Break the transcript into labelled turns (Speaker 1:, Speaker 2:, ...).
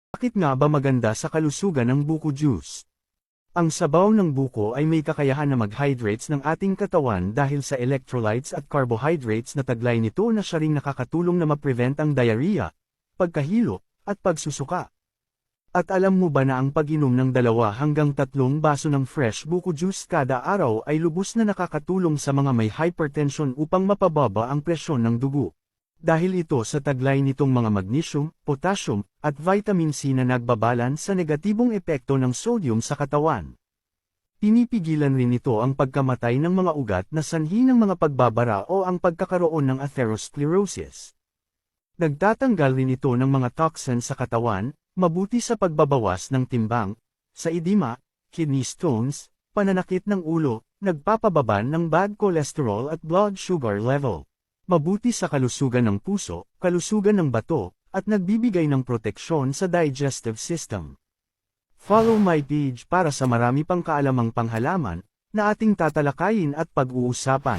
Speaker 1: Bakit nga ba maganda sa kalusugan ng buko juice? Ang sabaw ng buko ay may kakayahan na mag-hydrates ng ating katawan dahil sa electrolytes at carbohydrates na taglay nito na siya ring nakakatulong na ma-prevent ang diarrhea, pagkahilo, at pagsusuka. At alam mo ba na ang pag-inom ng 2 hanggang 3 baso ng fresh buko juice kada araw ay lubos na nakakatulong sa mga may hypertension upang mapababa ang presyon ng dugo? Dahil ito sa taglay nitong mga magnesium, potassium, at vitamin C na nagbabalance sa negatibong epekto ng sodium sa katawan. Pinipigilan rin ito ang pagkamatay ng mga ugat na sanhi ng mga pagbabara o ang pagkakaroon ng atherosclerosis. Nagtatanggal rin ito ng mga toxins sa katawan, mabuti sa pagbabawas ng timbang, sa edema, kidney stones, pananakit ng ulo, nagpapababa ng bad cholesterol at blood sugar level. Mabuti sa kalusugan ng puso, kalusugan ng bato, at nagbibigay ng proteksyon sa digestive system. Follow my page para sa marami pang kaalamang panghalaman na ating tatalakayin at pag-uusapan.